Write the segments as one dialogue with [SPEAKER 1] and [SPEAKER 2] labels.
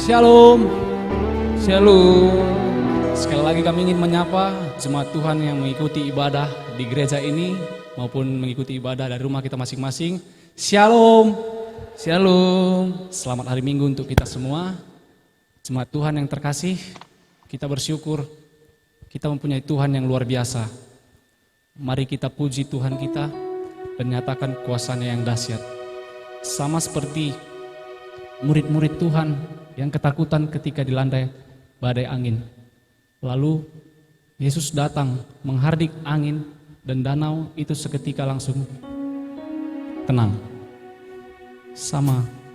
[SPEAKER 1] Shalom, shalom. Sekali lagi kami ingin menyapa jemaat Tuhan yang mengikuti ibadah di gereja ini maupun mengikuti ibadah dari rumah kita masing-masing. Shalom, shalom. Selamat hari Minggu untuk kita semua. Jemaat Tuhan yang terkasih, kita bersyukur kita mempunyai Tuhan yang luar biasa. Mari kita puji Tuhan kita dan nyatakan kuasa-Nya yang dahsyat. Sama seperti murid-murid Tuhan yang ketakutan ketika dilanda badai angin. Lalu Yesus datang menghardik angin dan danau itu seketika langsung tenang.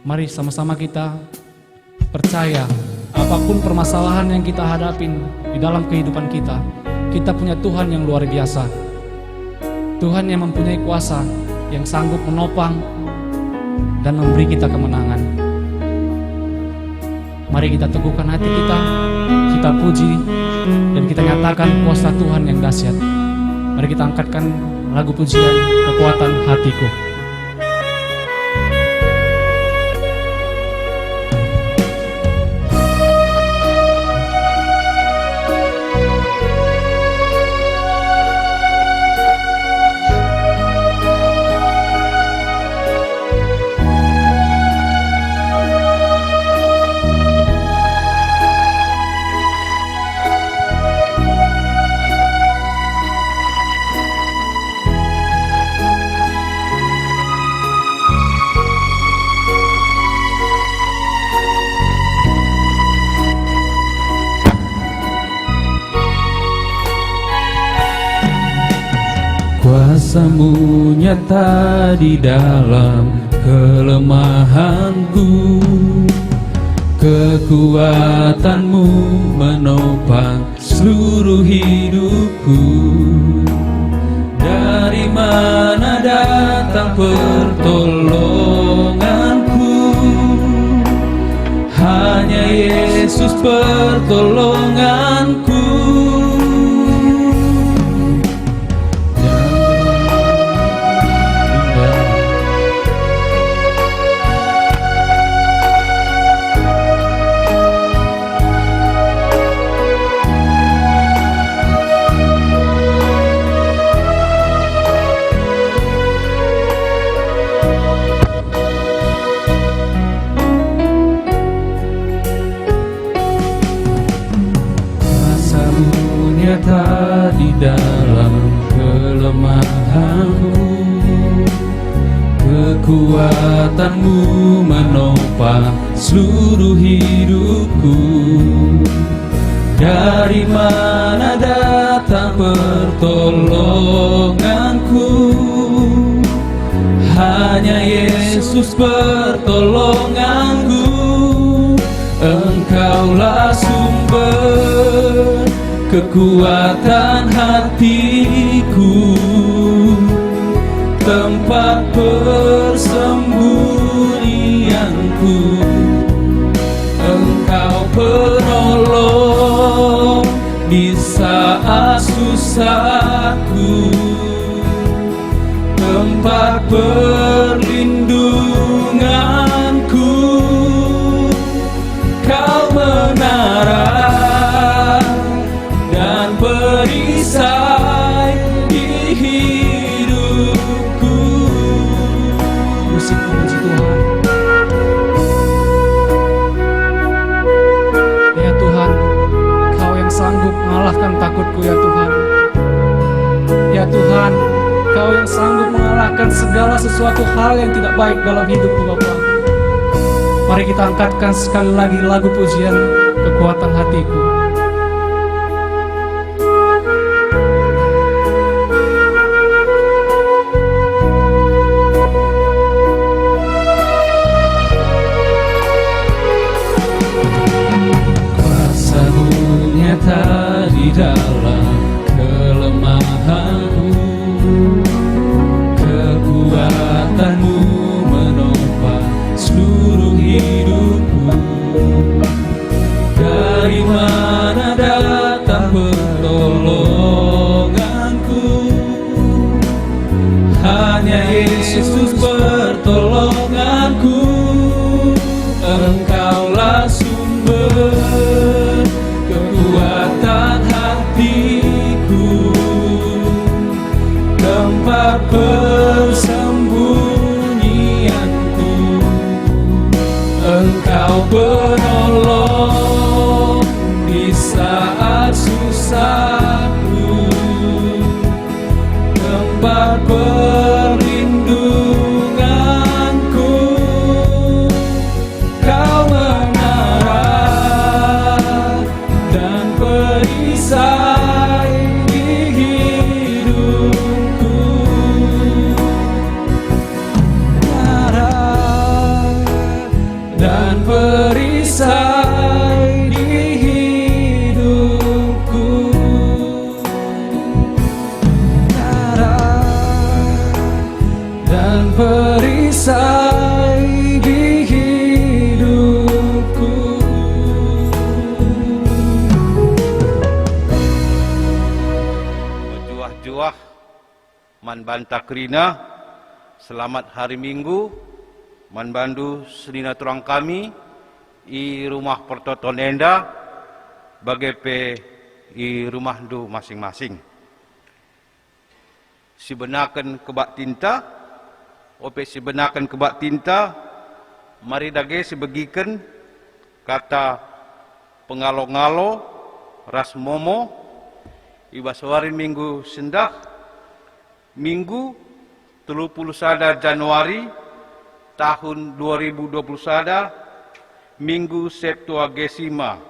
[SPEAKER 1] Mari sama-sama kita percaya apapun permasalahan yang kita hadapin di dalam kehidupan kita, kita punya Tuhan yang luar biasa. Tuhan yang mempunyai kuasa, yang sanggup menopang dan memberi kita kemenangan. Mari kita teguhkan hati kita puji dan kita nyatakan kuasa Tuhan yang dahsyat. Mari kita angkatkan lagu pujian Kekuatan Hatiku.
[SPEAKER 2] Kuasa-Mu nyata di dalam kelemahanku, kekuatan-Mu menopang seluruh hidupku. Dari mana datang pertolonganku? Hanya Yesus pertolonganku. Di dalam kelemahanku, kekuatan-Mu menopang seluruh hidupku. Dari mana datang pertolonganku? Hanya Yesus pertolonganku. Engkaulah sumber kekuatan hatiku, tempat persembunyianku. Engkau penolong di saat susahku, tempat perlindunganku. Kau menara dan perisai di hidupku.
[SPEAKER 1] Musik memuji Tuhan. Ya Tuhan, Kau yang sanggup mengalahkan takutku ya Tuhan. Ya Tuhan, Kau yang sanggup mengalahkan segala sesuatu hal yang tidak baik dalam hidupku Bapa. Mari kita angkatkan sekali lagi lagu pujian Kekuatan Hatiku.
[SPEAKER 2] Di dalam kelemahanku, kekuatan-Mu menopang seluruh hidupku. Dari mana datang pertolonganku? Hanya Yesus pertolonganku. Engkaulah sumber Engkau penolong di saat susahku, tempat perlindunganku. Kau menara dan perisai di hidupku. Menara dan perisai di hidupku. Menara dan perisai di hidupku.
[SPEAKER 3] Berjuah-juah man banta kerina, selamat hari Minggu, man bandu senina turang kami i rumah pertoton enda bagai pe i rumah du masing-masing. Sibenakan kebak tinta, ope sibenakan kebak tinta, mari dage sibegikan kata pengalo-ngalo ras momo ibaswari minggu sendah minggu 31 Januari tahun 2021 minggu Septuagesima.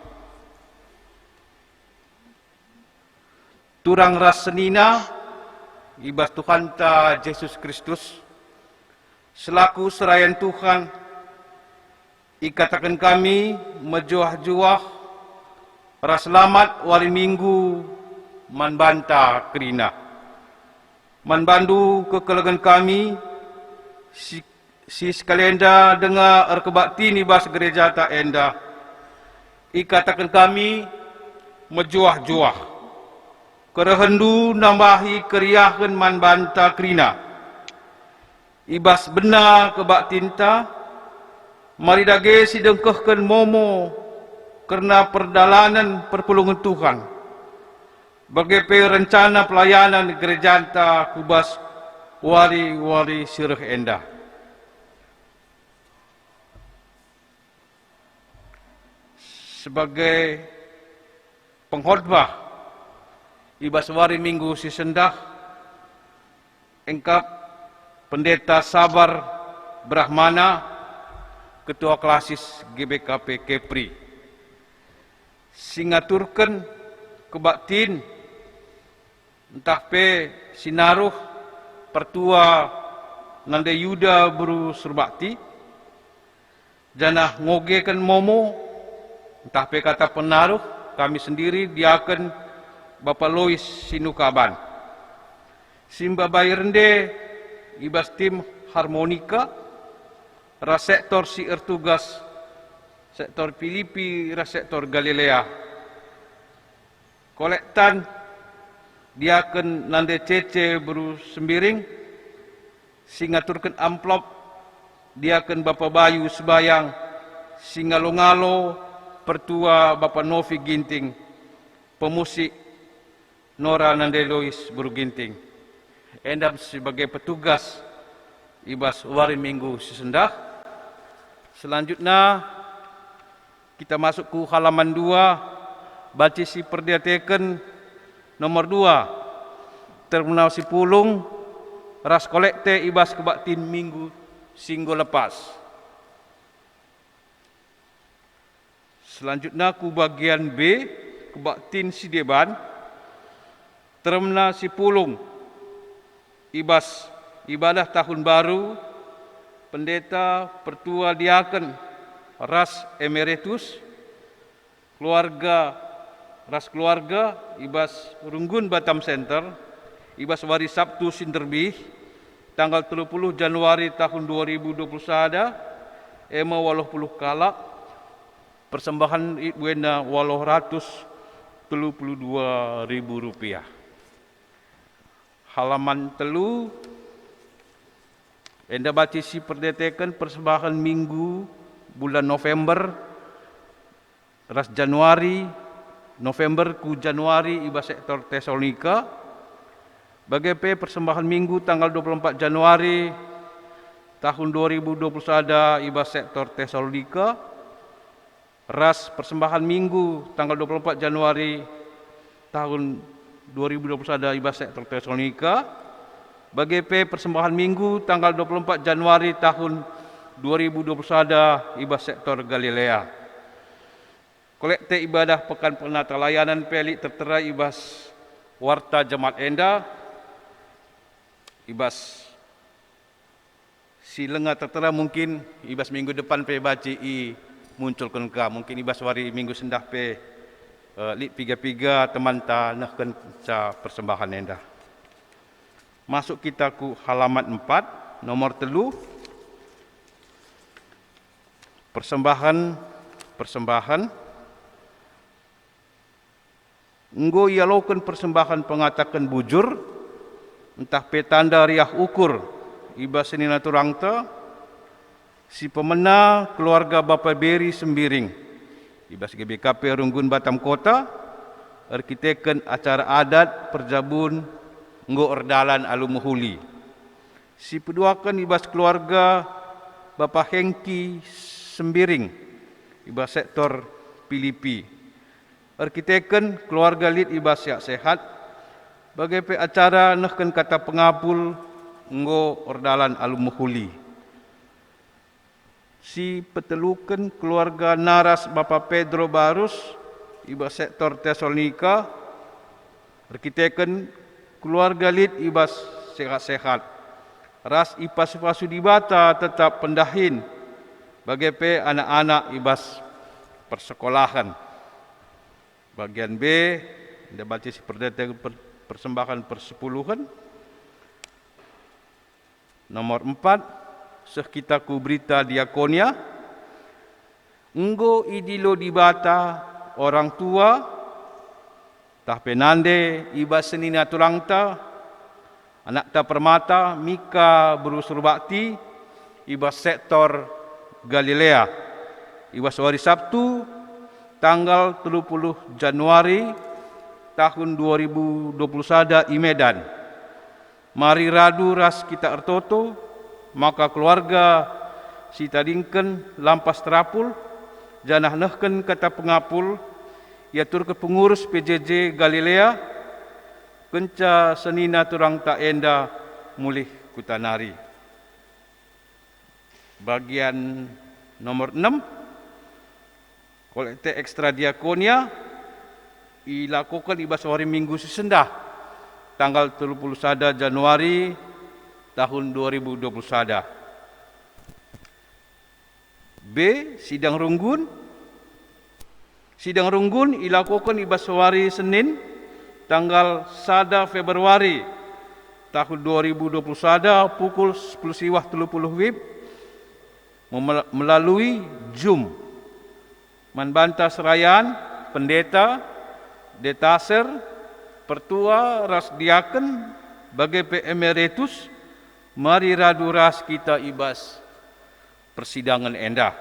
[SPEAKER 3] Turang ras senina ibas Tuhan ta Yesus Kristus selaku serayan Tuhan ikatakan kami mejuah-juah ras selamat wali minggu man banta kerina. Man bandu kekelegan kami si sekalian dah dengar erkebakti ni bas gereja tak enda. Ikatakan kami mejuah-juah. Kerehendu nambahi keriahan man banta kerina. Ibas benar kebak tinta. Mari dage si dengkehkan momo kerana perdalanan perpulungan Tuhan. Bagai rencana pelayanan gereja anta kubas wali-wali sirah enda. Sebagai pengkhotbah ibas wari minggu si sendah engkap Pendeta Sabar Brahmana, Ketua Klasis GBKP Kepri, singaturkan kebaktin entah pe sinaruh pertua nanda Yuda buru serbakti janah ngogekan momo entah pe kata penaruh kami sendiri diakan Bapak Lois Sinukaban Simba Bayrende ibas tim harmonika ras sektor si ertugas sektor Filipi ras sektor Galilea kolektan diakan nande cece beru sembiring singaturkan amplop diakan Bapak Bayu Sebayang singalo-ngalo pertua Bapak Novi Ginting pemusik Nora nande Lois Buru Ginting endam sebagai petugas ibas wari minggu sesendah. Selanjutnya kita masuk ke halaman 2 baca si perdiatakan nomor 2 terminal si pulung ras kolekte ibas kebaktin minggu singgo lepas. Selanjutnya ku bagian B kebaktin si deban terminal si pulung ibas ibadah tahun baru pendeta pertua diaken ras emeritus keluarga ras keluarga ibas Runggun Batam Center ibas wari Sabtu Sinterbih tanggal 30 Januari tahun 2021 ema 80 kalak persembahan Ibwena 832.000 rupiah. Halaman telu enda baca si perdetekan persembahan minggu bulan November ras Januari November ku Januari iba sektor Tesalonika bagai persembahan minggu tanggal 24 Januari tahun 2021 ibas sektor Tesalonika. Ras persembahan minggu tanggal 24 Januari tahun 2021 ibas sektor Tesalonika. BGP persembahan minggu tanggal 24 Januari tahun 2021 ibas sektor Galilea. Kolekte ibadah pekan penata layanan pelik tertera ibas Warta Jemaat Enda. Ibas si lenga tertera mungkin ibas minggu depan pe baci munculkan ka mungkin ibas wari minggu sendah pe lit piga-piga teman ta nahkan ca persembahan enda. Masuk kita ku halaman 4 nomor 3. Persembahan enggo ialokan persembahan pengatakan bujur entah pe tanda riah ukur ibas senina turangta si pemena keluarga Bapa Beri Sembiring ibas GBKP Runggun Batam Kota arkiteken acara adat perjabun nggo ordalan alumuhuli si peduakan ibas keluarga Bapa Hengki Sembiring ibas sektor Pilipi arkiteken keluarga lid ibas yak sehat bagai pe acara nahkan kata pengapul nggo ordalan alumuhuli si petelukan keluarga Naras Bapa Pedro Barus ibas sektor Tesalonika arkiteken keluarga lid ibas sehat-sehat ras ipas pasu dibata tetap pendahin bagai pe anak-anak ibas persekolahan. Bagian B anda baca si perdata persembahan persepuluhan. Nomor 4 Sekitaku berita diakonia. Enggo idilo dibata orang tua. Tah penande ibas senina tulangta. Anak ta permata Mika berusur bakti. Ibas sektor Galilea. Ibas hari Sabtu tanggal 30 Januari tahun 2021 di Medan. Mari radu ras kita ertoto maka keluarga si tadingken lampas terapul janah nehken kata pengapul yatur ke pengurus PJJ Galilea kenca senina turang tak enda mulih kutanari. Bagian nomor 6 kolekte ekstra diakonia ilakukan ibas hari Minggu sesendah tanggal 31 Januari tahun 2021. B. Sidang Runggun. Sidang Runggun ilakukan ibas hari Senin tanggal 1 Februari tahun 2021 pukul 10.30 WIB melalui Zoom. Manbanta Serayan, pendeta, detaser, pertua, ras diaken, bagai emeritus, mari radu ras kita ibas persidangan endah.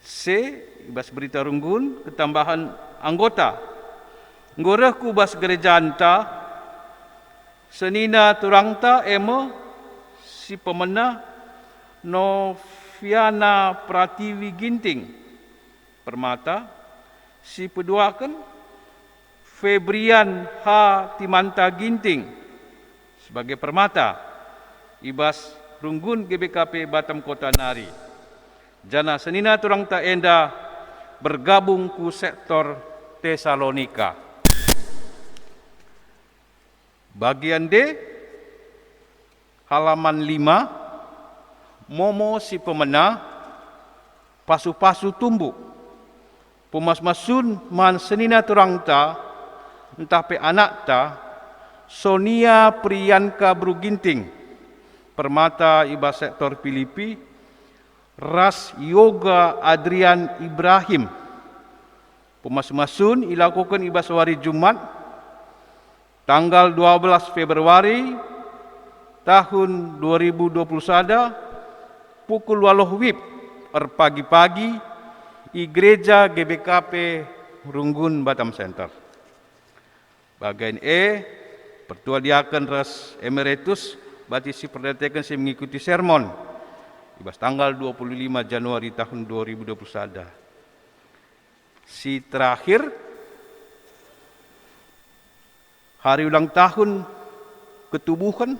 [SPEAKER 3] C. Ibas berita Runggun, ketambahan anggota. Ngorehku bas gereja anta, senina turangta emo, si pemena Noviana Pratiwi Ginting, permata, si peduakan Febrian H. Timanta Ginting sebagai permata, ibas Runggun GBKP Batam Kota Nari. Jana senina turang tak enda bergabung ku sektor Tesalonika. Bagian D, halaman 5, Momo si pemena, pasu-pasu tumbuk, pumas-masun man senina turang ta, entah pe anak ta, Sonia Priyanka Bruginting, permata ibas sektor Pilipi, ras Yoga Adrian Ibrahim, pumas-masun ilakukan ibas hari Jumat, tanggal 12 Februari tahun 2021 pukul 8 WIB pagi-pagi di gereja GBKP Runggun Batam Center. Bagian E, Pertua Diaken Ras Emeritus berarti si perhatikan saya mengikuti sermon. Ibas tanggal 25 Januari tahun 2021. Si terakhir, hari ulang tahun ketubuhan,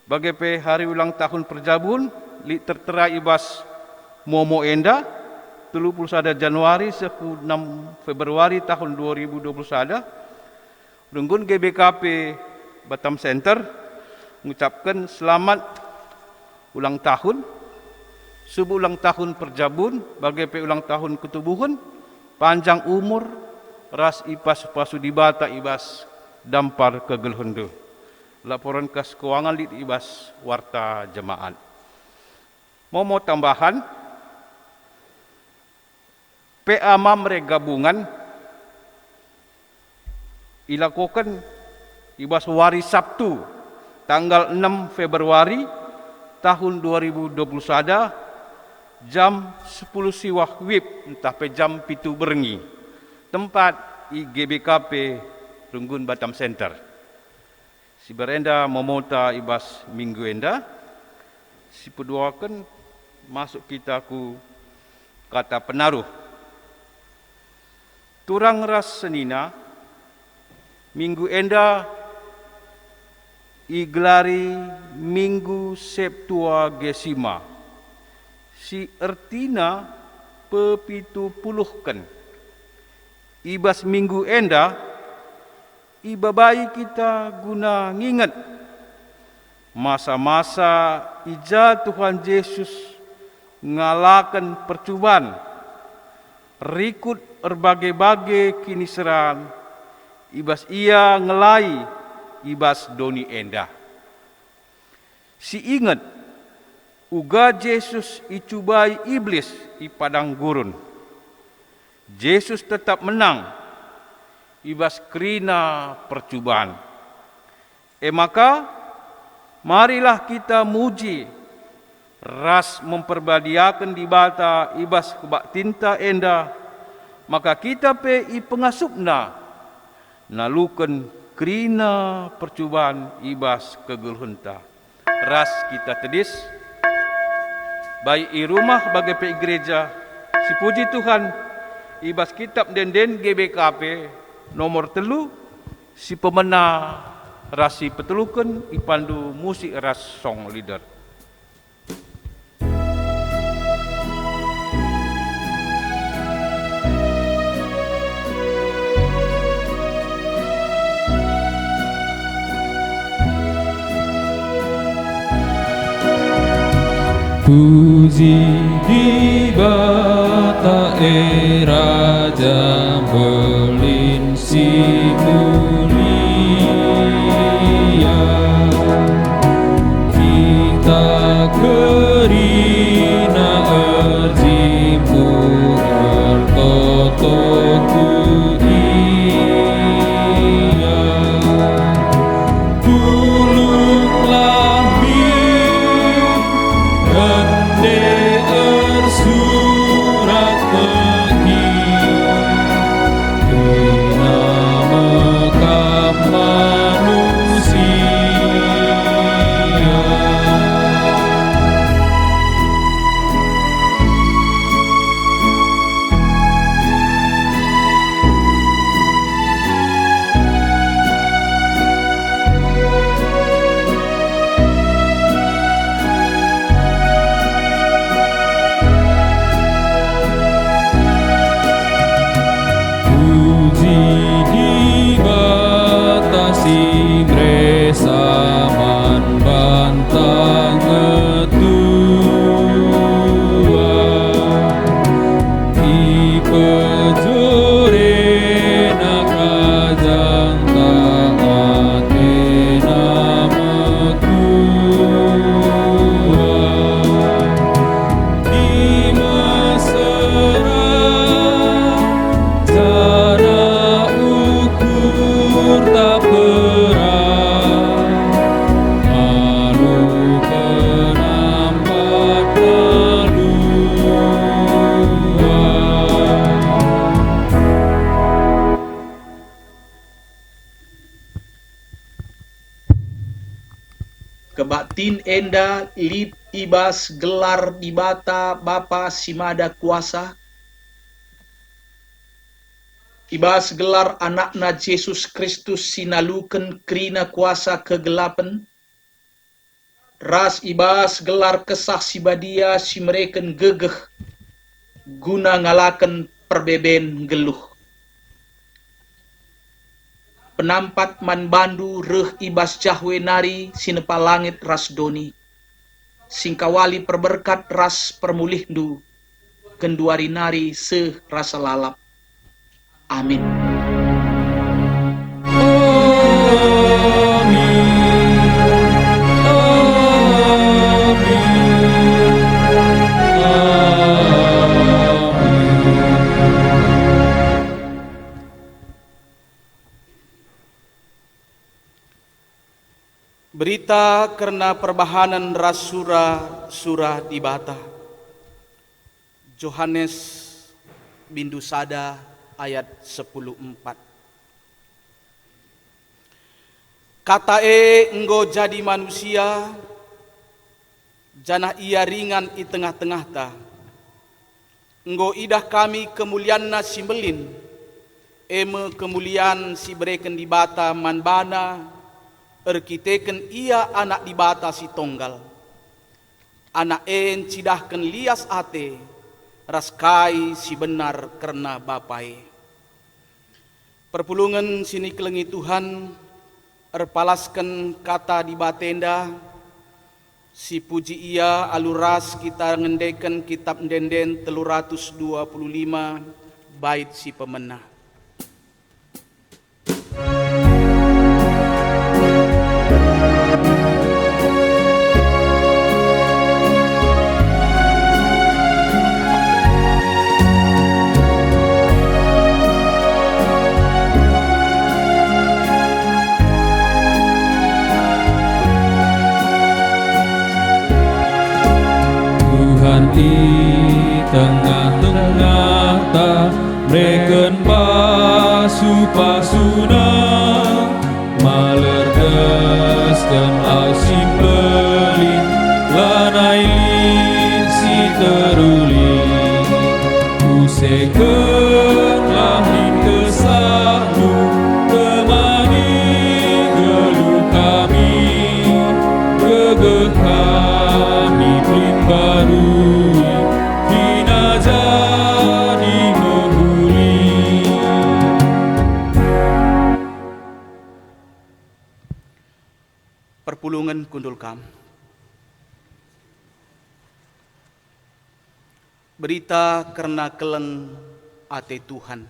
[SPEAKER 3] bagi hari ulang tahun perjabun, tertera ibas Momo Enda, 31 Januari 6 Februari tahun 2021. Runggun GBKP Batam Center mengucapkan selamat ulang tahun, subuh ulang tahun perjabun, bagi ulang tahun ketubuhan, panjang umur, ras ipas pasudibata ibas dampar kegelhundu. Laporan kas keuangan di ibas warta jemaat. Mau tambahan, PA Mamre gabungan ilakukan ibas hari Sabtu tanggal 6 Februari tahun 2021 jam 10 siwah wib entah pe jam 7 berengi. Tempat IGBKP Runggun Batam Center. Si berenda memota ibas minggu enda, si peduakan masuk kita ku kata penaruh. Turang ras senina, minggu enda iglari minggu Septuagesima. Si ertina pepitu puluhkan. Ibas minggu enda, ibabai kita guna ngingat masa-masa ija Tuhan Yesus ngalakan percubaan, rikut berbagai-bagai kiniseran, ibas ia ngelai, ibas doni enda. Si ingat, uga Yesus icubai iblis i padang gurun. Yesus tetap menang, ibas kerina percubaan. Maka, marilah kita muji, ras memperbadiakan di bata ibas kebak tinta enda, maka kita pe i pengasupna, nalukan kerina percubaan ibas kegulhunta. Ras kita tedis, baik i rumah bagi pe gereja, si puji Tuhan, ibas kitab den GBKP nomor 3, si pemena rasi petelukan ipandu musik ras song leader.
[SPEAKER 2] Puji di bata Raja Belinsi mulia, kita kerina erjimpur ertotoku ia. Tulunglah Rende ersurat pergi, Dina mekam manusia.
[SPEAKER 4] tin enda lit ibas gelar di bata Bapa Simada kuasa, ibas gelar anakna Yesus Kristus sinaluken krina kuasa kegelapan, ras ibas gelar kesah sibadia si mereken gegeh guna ngalaken perbeben geluh. Penampat man bandu reh ibas jahwe nari sinepa langit ras doni, singkawali perberkat ras permulihdu kenduari nari se rasa lalap. Amin.
[SPEAKER 5] Berita karena perbahanan ras surah di bata. Yohanes bindu sada ayat 10:4. Kata enggo jadi manusia, janah ia ringan i tengah-tengah ta. Enggo idah kami kemulianna simbelin, eme kemuliaan si bereken di bata manbana, erkiteken ia anak di bata si tonggal. Anak cidahken lias ate, raskai si benar karena bapai. Perpulungan sini kelengi Tuhan, erpalaskan kata di batenda, si puji ia aluras kita ngendeken kitab denden 325 bait si pemenah.
[SPEAKER 2] Di tengah-tengah ta mereken pasu-pasuna malergesken au simbelin lanai lin si teruli useken lahin kesahnu temani geluh kami gegeh kami pelin baru
[SPEAKER 5] perpulungan kundul kam. Berita karena keleng ate Tuhan.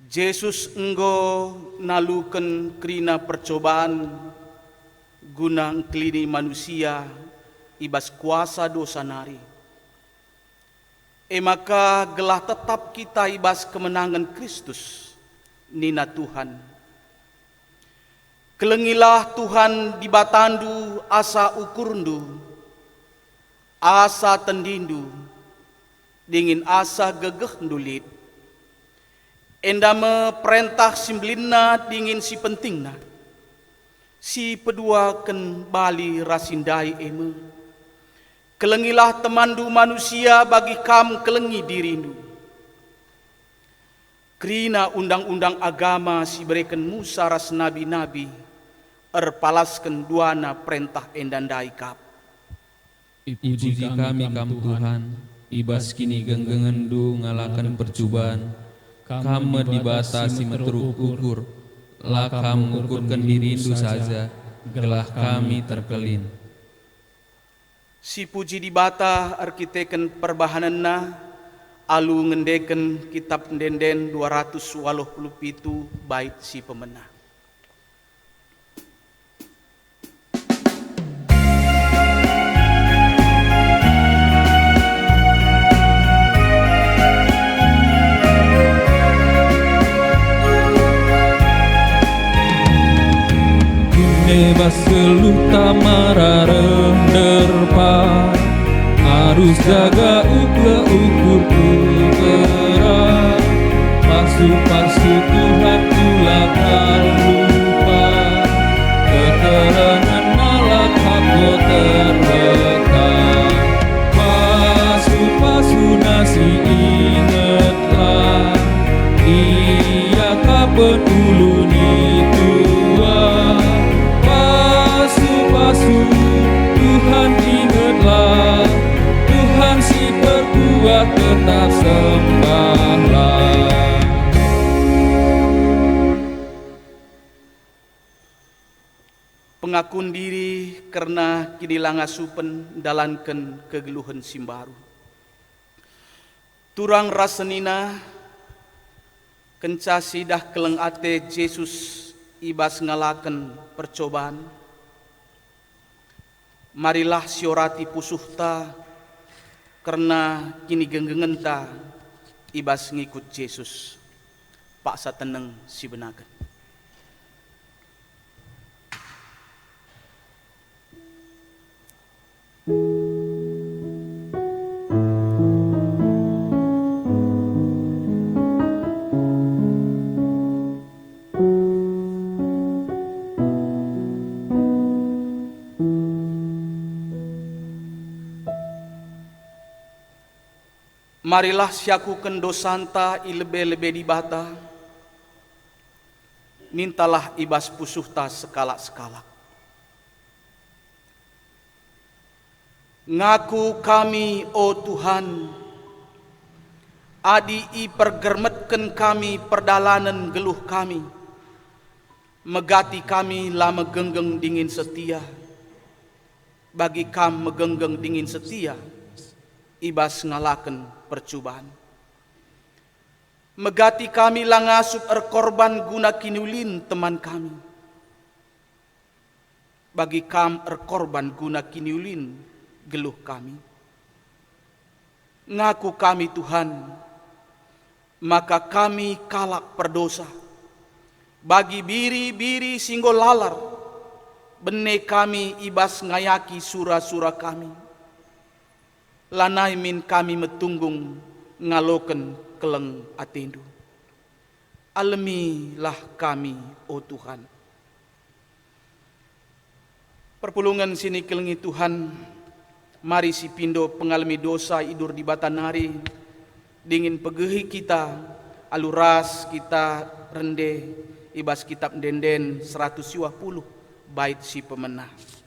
[SPEAKER 5] Yesus enggo naluken krina percobaan guna ngelini manusia ibas kuasa dosa nari. Maka gelah tetap kita ibas kemenangan Kristus nina Tuhan. Kelengilah Tuhan di batandu asa ukurndu, asa tendindu, dingin asa gegeh ndulit. Endame perintah simblina dingin si pentingna, si pedua ken bali rasindai eme. Kelengilah temandu manusia bagi kam kelengi dirindu. Krina undang-undang agama si bereken Musa ras nabi-nabi, erpalaskan duana perintah endandai kap.
[SPEAKER 2] Puji kami kam Tuhan, ibas kini genggengendu ngalakan percobaan. Kamu dibatasi meteruk ukur, lah kamu ukurkan dirindu saja, gelah kami terkelin.
[SPEAKER 5] Si puji dibata arkiteken perbahananna, alu ngendeken kitab denden 287 bait si pemenah.
[SPEAKER 2] Bebas geluh tamara renderpa, harus jaga ukur kegerak. Pasu-pasu Tuhan tulakan lupa,
[SPEAKER 5] ngakun diri karena kini langasupen dalankan kegeluhan simbaru. Turang rasenina kenca sidah keleng ate Yesus ibas ngalaken percobaan. Marilah siorati pusuhta karena kini genggengenta ibas ngikut Yesus. Pak sateneng si benaken. Marilah syakuken dosanta ilebe-lebe di bata, mintalah ibas pusuhta sekala-sekala. Ngaku kami, o Tuhan, adi i pergermetken kami perdalanan geluh kami, megati kami lah megenggeng dingin setia, bagi kam megenggeng dingin setia, ibas ngalaken percobaan. Megati kami lah ngasup korban guna kinulin teman kami, bagi kam korban guna kinulin geluh kami. Ngaku kami Tuhan, maka kami kalak perdosa, bagi biri-biri singgol lalar, bene kami ibas ngayaki sura-sura kami. Lanai min kami metunggung ngaloken keleng atendu. Alemilah kami, o Tuhan. Perpulungan sini kelengi Tuhan, mari si pindo pengalami dosa idur di batanari, dingin pegehi kita, aluras kita rende, ibas kitab denden 120 bait si pemenah.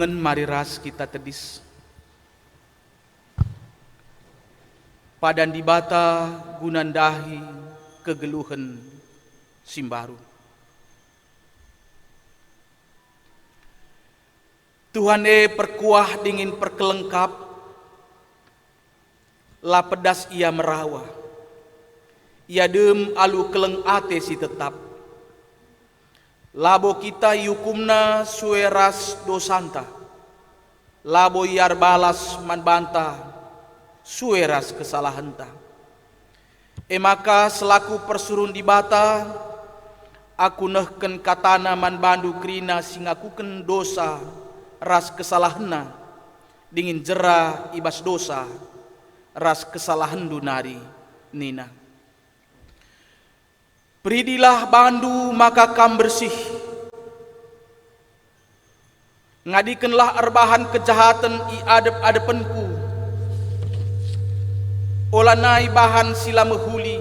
[SPEAKER 5] Mari ras kita tedis. Padan di bata gunandahi kegeluhan simbaru. Tuhan perkuah dingin perkelengkap, la pedas ia merawa. Ia dem alu keleng ate si tetap. Labo kita yukumna sueras dosanta. Labo yar balas man banta sueras kesalahanta. Maka selaku persurun di bata, aku nehken katana man bandu krina singakuken dosa ras kesalahna, dingin jera ibas dosa ras kesalahan dunari nina. Peridilah bandu maka kam bersih, ngadikanlah erbahan kejahatan i adep-adepenku, olanai bahan sila mehuli,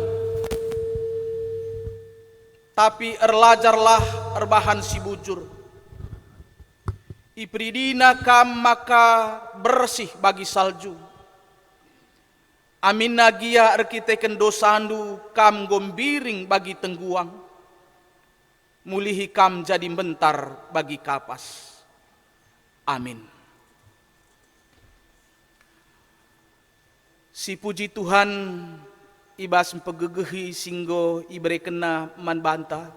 [SPEAKER 5] tapi erlajarlah erbahan si bujur. Ipridina kam maka bersih bagi salju. Amin nagia erkiteken dosandu kam gombiring bagi tengguang. Mulihi kam jadi bentar bagi kapas. Amin. Si puji Tuhan ibas pegegehi singgo ibre kena man banta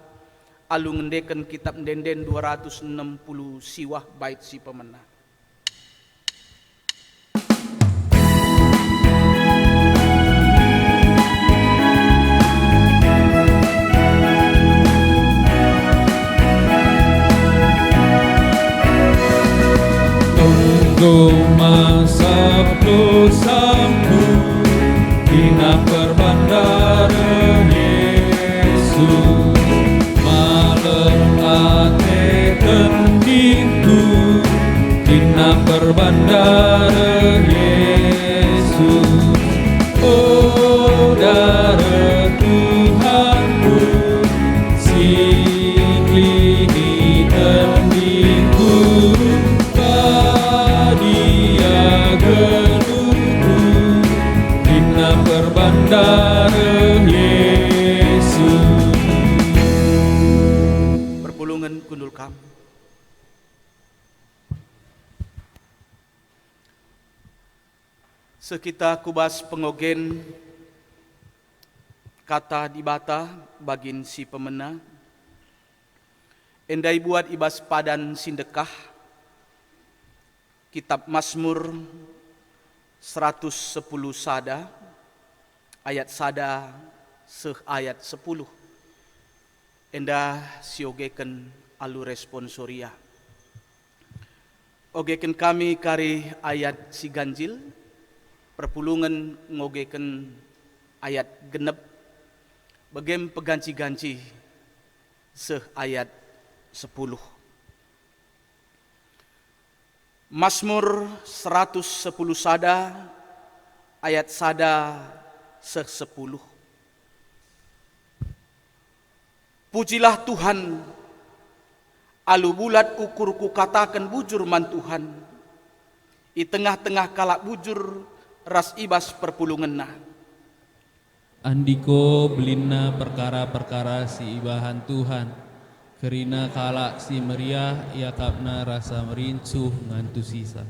[SPEAKER 5] alu ngendeken kitab Denden 260 siwah bait si pemenang.
[SPEAKER 2] Tunggu masa dosaku dina perbandara Yesus malam ate kendingku dina perbandara Yesus. Oh darah Tuhanku siklihi kendingku dia geluhku dina perbandara Yesus.
[SPEAKER 5] Perpulungan kundul kam. Sekita kubas pengogen kata di bata bagin si pemena. Endai buat ibas padan sindekah. Kitab Mazmur 110 sada ayat sada ayat 10. Endah siogeken alu responsoria. Ogeken kami kari ayat si ganjil. Perpulungan ngogeken ayat genep. Begem peganci-ganci ayat 10. Mazmur 110 sada ayat sada 10. Pujilah Tuhan, alu bulat ukurku katakan bujur man Tuhan. I tengah-tengah kalak bujur ras ibas perpulungan.
[SPEAKER 2] Andiko belina perkara-perkara si ibahan Tuhan. Kerina kalak si meriah ia kapna rasa merincuh ngantu sisa.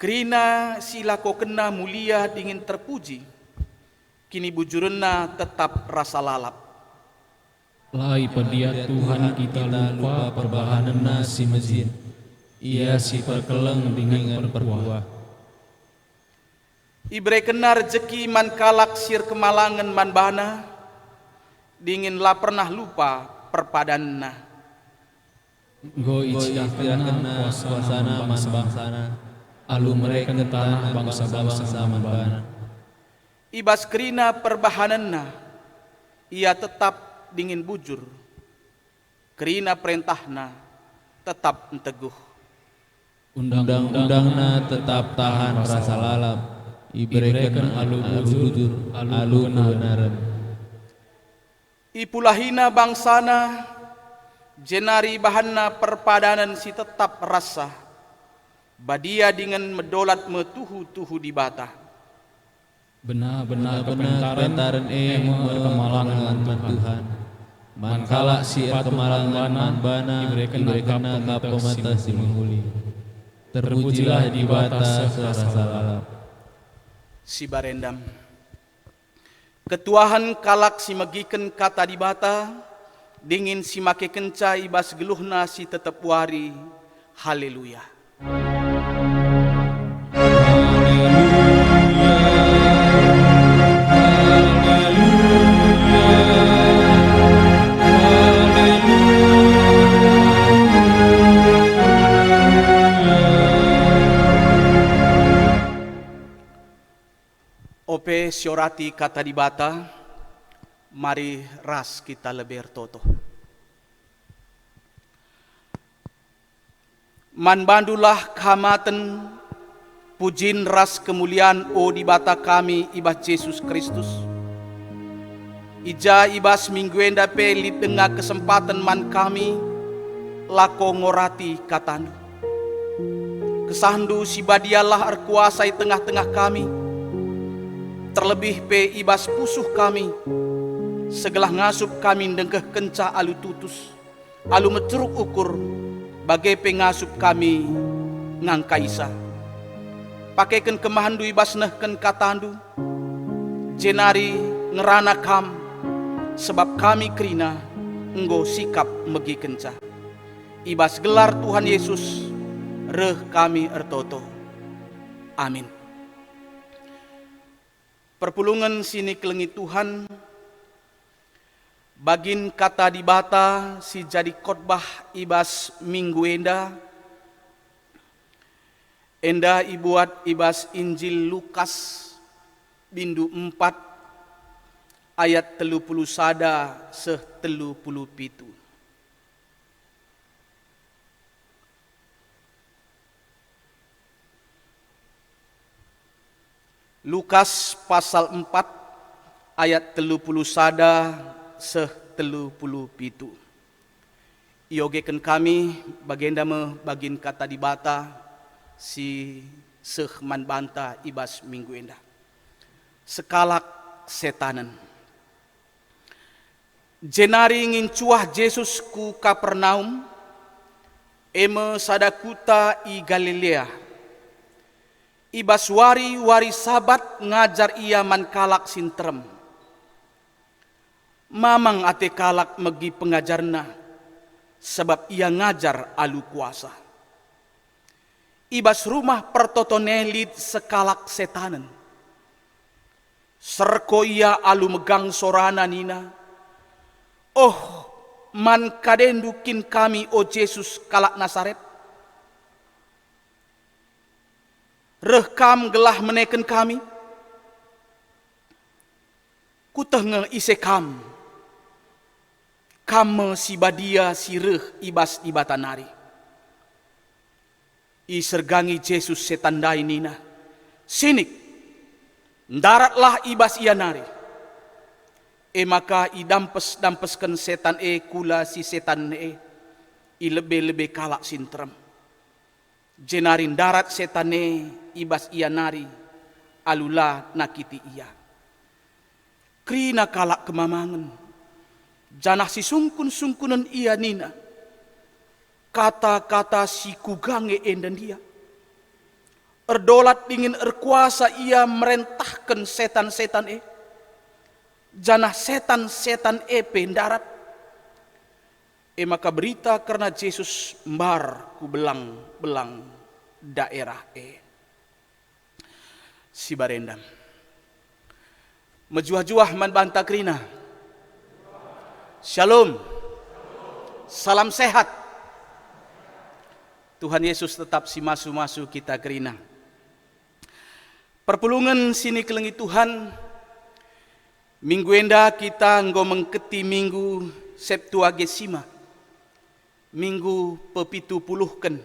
[SPEAKER 5] Kerina si lako kena mulia dingin terpuji. Kini bujurna tetap rasa lalap.
[SPEAKER 1] Lai pedia Tuhan kita lupa perbahanana si mezin. Ia si perkeleng dengan perbuah.
[SPEAKER 5] Ibre kena rezeki man kalak sir kemalangan man bana. Dinginlah pernah lupa perpadanna.
[SPEAKER 1] Go istiakna kuasana man bangsana. Alu mereka tanah bangsa-bangsa man bana.
[SPEAKER 5] Ibas kerina perbahananna. Ia tetap dingin bujur. Kerina perintahna tetap teguh.
[SPEAKER 2] Undang-undangna tetap tahan rasa lalap. Ibreken alu bujur, alu kebenaran.
[SPEAKER 5] Ipulahina bangsana, jenari bahanna perpadanan si tetap rasa. Badia dengan medolat metuhu-tuhu di bata.
[SPEAKER 1] Benar-benar kepentaran berkemalangan man Tuhan. Mankala si kemalangan man bana ibreken kapomata si menghuli. Terpujilah di bata serasa lalap.
[SPEAKER 5] Si barendam. Ketuahan kalak si megiken kata di bata, dingin si make kenca ibas geluhna si tetep wari. Haleluya. Ope siorati kata di bata, mari ras kita leber toto. Man bandulah kehamaten, pujin ras kemuliaan o di bata kami ibah Yesus Kristus. Ija ibas minggu enda pe li dengar kesempatan man kami lako ngorati katandu. Kesandu si badialah arkuasai tengah-tengah kami. Terlebih pe ibas pusuh kami. Segelah ngasup kami dengkeh kenca alu tutus. Alu meceruk ukur bagai pengasup kami ngangkaisa. Pakaikan kemahandu ibas nehken katandu. Jenari ngerana kam. Sebab kami kerina enggo sikap megi kenca. Ibas gelar Tuhan Yesus reh kami ertoto. Amin. Perpulungan sini kelengi Tuhan. Bagin kata di bata si jadi khotbah ibas minggu enda. Enda ibuat ibas Injil Lukas bindu 4 ayat 30 sada seh 30 pitu. Lukas pasal 4 ayat 30 sada seh 30 pitu. Iogekan kami bagenda me bagin kata di bata si seh man banta ibas minggu enda. Sekalak setanan. Jenari ingin cuah Yesus ku Kapernaum, eme sadakuta i Galilea. Ibas wari sabat ngajar ia man kalak sintrem. Mamang ate kalak megi pengajarna, sebab ia ngajar alu kuasa. Ibas rumah pertotonelit sekalak setanen. Serko ia alu megang sorana nina. Oh, man kadendukin kami o Yesus kalak Nasaret. Rekam gelah meneken kami. Kuteh nge ise kam. Kame si badia si reh ibas ibatanari. I sergangi Yesus setandai nina. Sinik. Daratlah ibas ia nari. Maka i dampeskan setan kula si setan i lebih kalak sintrem. Jenarin darat setan ibas ia nari alula nakiti ia. Krina kalak kemamangan. Janah si sungkun-sungkunan ia nina. Kata-kata si kugange endan dia. Erdolat dingin erkuasa ia merentahkan setan-setan Janah setan-setan pendarat. Maka berita karena Yesus mbar ku belang-belang daerah si barendam. Mejuah-juah man banta krina. Shalom. Salam sehat. Tuhan Yesus tetap si masu-masu kita krina. Perpulungan sini kelengi Tuhan. Minggu enda kita nggo mengketi minggu Septuagesima. Minggu pepitu puluhken.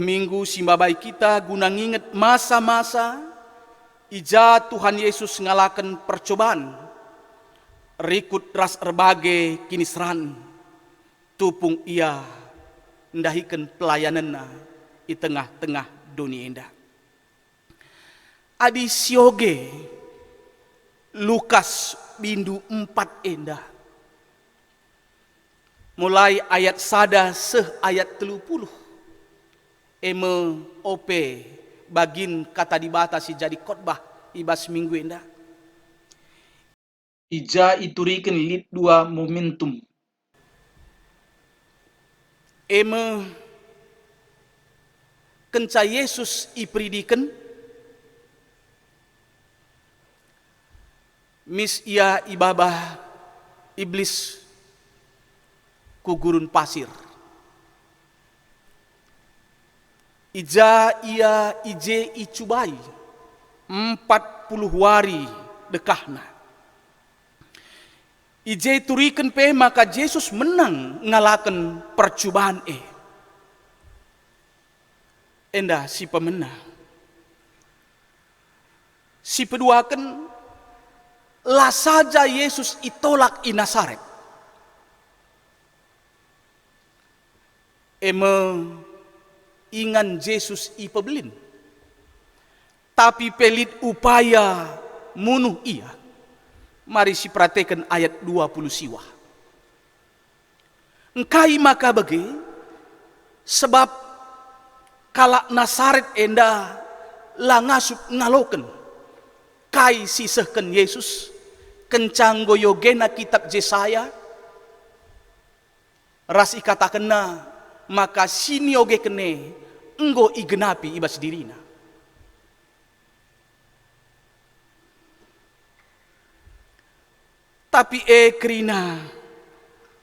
[SPEAKER 5] Minggu simbabai kita guna nginget masa-masa ija Tuhan Yesus ngalakan percobaan. Rikut ras erbage kinisran. Tupung ia ndahikan pelayananna di tengah-tengah dunia enda. Adi sioge Lukas bindu 4 enda. Mulai ayat sada seh ayat 30. Ope bagin kata dibatasi jadi khotbah ibas minggu enda.
[SPEAKER 4] Ija iturikan lit 2 momentum.
[SPEAKER 5] Kenca Yesus ipridikan mis ia ibabah iblis ku gurun pasir. Ija ia ije icubai 40 hari dekahna. Ije turikan pe maka Yesus menang ngalakan percobaan Enda si pemenang. Si peduakan lah saja Yesus itolak i Nasaret. Eme ingan Yesus i pebelin. Tapi pelit upaya munuh ia. Mari si perhatikan ayat 20 siwa. Engkai maka bagi sebab kalak Nasaret enda lah ngasup ngaloken kai sisehken Yesus kencang goyogena kitab Yesaya ras ikatakenna maka sini oge kene enggo igenapi ibas dirina. Tapi kerina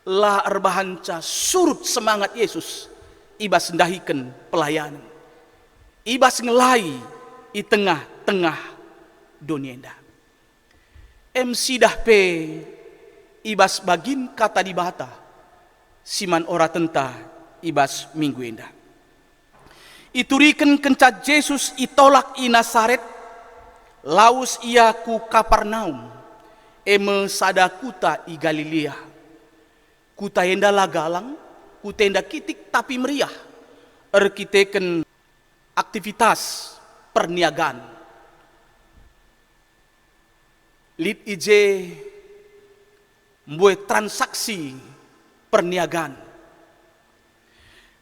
[SPEAKER 5] la erbahanca surut semangat Yesus ibas ndahiken pelayanan. Ibas ngelai i tengah-tengah dunia indah. MC dah pe ibas bagin kata di bata siman ora tenta ibas minggu indah. Ituriken kencat Yesus itolak i Nasaret laus ia ku Kapernaum eme sada kuta i Galilea. Kuta enda lagalang, kuta enda kitik tapi meriah. Erkiteken aktivitas perniagaan. Lid ije membuat transaksi perniagaan.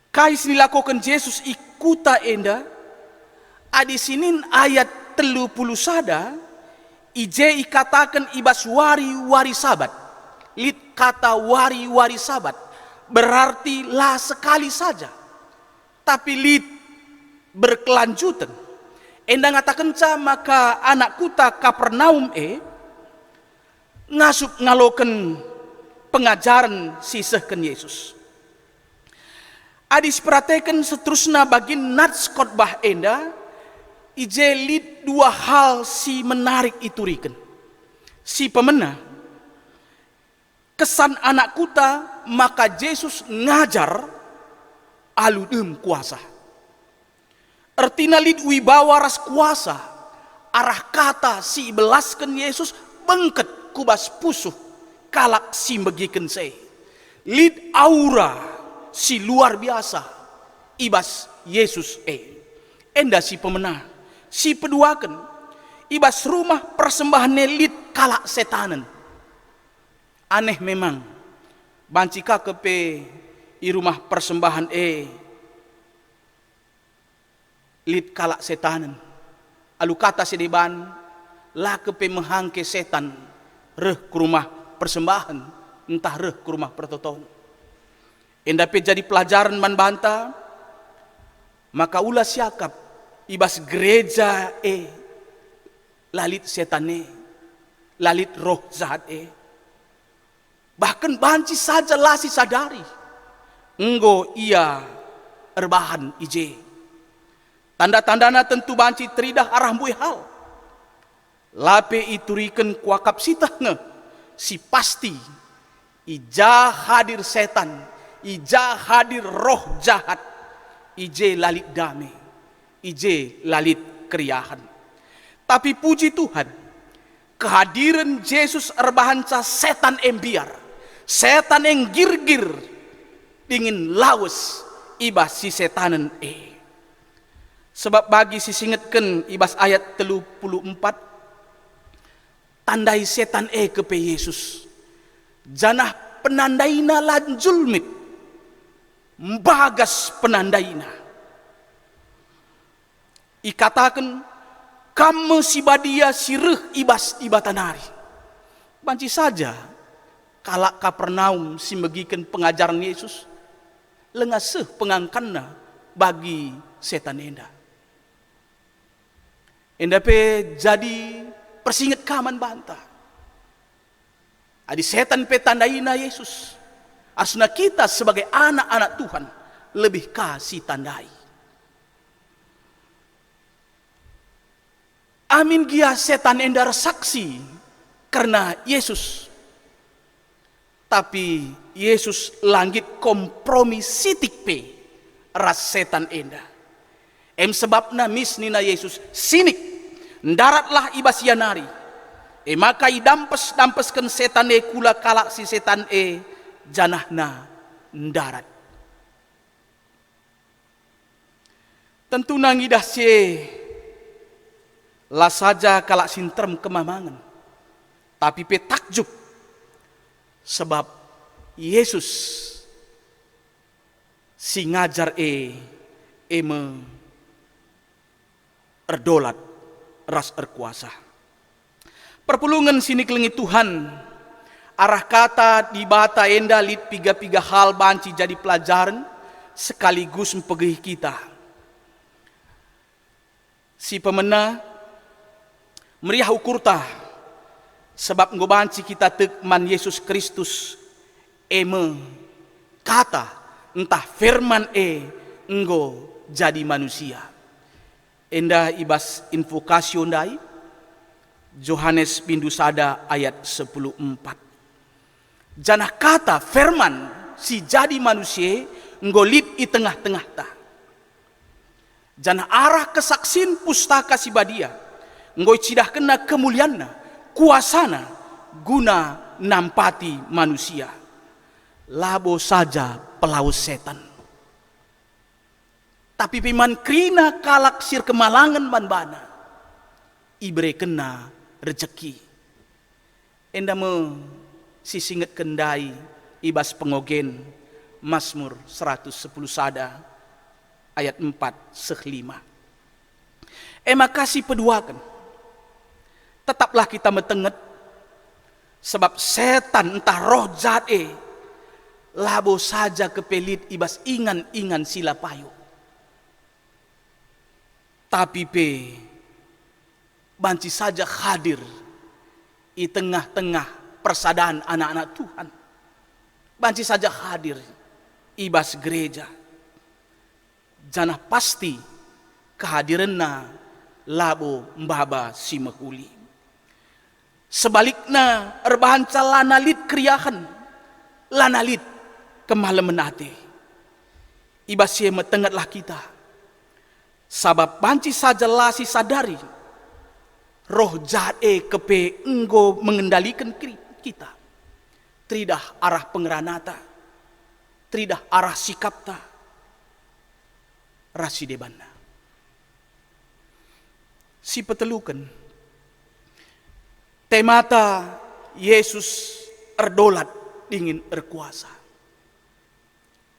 [SPEAKER 5] Kais dilakukan Yesus ikuta enda adi sinin ayat 30 sada ije ikatakan ibas wari-wari sabat. Lid kata wari-wari sabat berarti lah sekali saja. Tapi lid berkelanjutan. Enda ngatakan maka anak kuta Kapernaum ngasup ngaloken pengajaran sisehken Yesus. Adis perhatikan seterusnya bagi nats khotbah enda ije lid dua hal si menarik ituriken. Si pemena kesan anak kuta maka Yesus ngajar aludem kuasa. Ertina lid wibawa ras kuasa arah kata si belasken Yesus bengket kubas pusuh kalak si begiken se. Lid aura si luar biasa ibas Yesus enda si pemenang si peduaken ibas rumah persembahan lid kalak setanen. Aneh memang bancika kepe i rumah persembahan lid kalak setanen. Alu kata sedeban lah kepe menghangke setan reh ke rumah persembahan entah reh ke rumah pertoton. Endape jadi pelajaran man banta maka ulah siakap ibas gereja lalit setane lalit roh jahat bahkan banci saja lasi sadari enggo ia erbahan ije tanda-tandana tentu banci teridah arah mbui hal lape ituriken kuakap sitahne si pasti ija hadir setan ija hadir roh jahat ije lalit damai ije lalit keriahan. Tapi puji Tuhan kehadiran Yesus erbahanca setan embiar setan yang girgir dingin lawas ibas si setanen sebab bagi si singetken ibas ayat 34 tandai setan kepe Yesus janah penandaina lan julmit bagas penandaina ikatakan kamu si badia sireh ibas ibatanari banci saja kalak Kapernaum si megiken pengajaran Yesus lengaseh pengangkanna bagi setan enda pe jadi persinget kaman bantah adi setan pe tandaina Yesus asna kita sebagai anak-anak Tuhan lebih kasih tandai. Amin gia setan endar saksi karena Yesus. Tapi Yesus langit kompromi sitik pe ras setan enda. Sebabna misnina Yesus sinik ndaratlah ibas yanari. Maka dampeskan setan kula kalak si setan janahna darat. Tentu nangidah lah saja kalak sinterm kemamangan. Tapi pe takjub sebab Yesus si ngajar me erdolat ras erkuasa. Perpulungan sini kelengi Tuhan arah kata di bata enda lit piga-piga hal banci jadi pelajaran sekaligus mempegih kita. Si pemena meriah ukurta sebab ngobanci kita tekman Yesus Kristus eme kata entah firman enggo jadi manusia. Enda ibas invokasio ndai Yohanes bindu sada ayat 10:4. Janah kata firman si jadi manusia ngolit i tengah-tengah ta. Janah arah kesaksin pustaka si badia ngoi cidah kena kemulianna kuasana guna nampati manusia. Labo saja pelaus setan. Tapi piman krina kalak sir kemalangan manbana ibre kena rezeki. Enda me sisinget kendai ibas pengogen Mazmur 110 sada ayat 4-5. Makasih peduakan. Tetaplah kita metenget sebab setan entah roh jahat labo saja kepelit ibas ingan-ingan sila payu. Tapi banci saja hadir di tengah-tengah persadaan anak-anak Tuhan. Banci saja hadir ibas gereja. Janah pasti kehadiranna labo mbaba si mehuli. Sebaliknya erbahanca lanalit kriahan, lanalit kemalemenate. Ibas ye metengatlah kita. Sabab banci saja lasi sadari roh jahat kepe enggo mengendalikan kita. Tridah arah pengeranata, tridah arah sikapta, rasi debanna. Si petelukan, temata Yesus erdolat dingin erkuasa.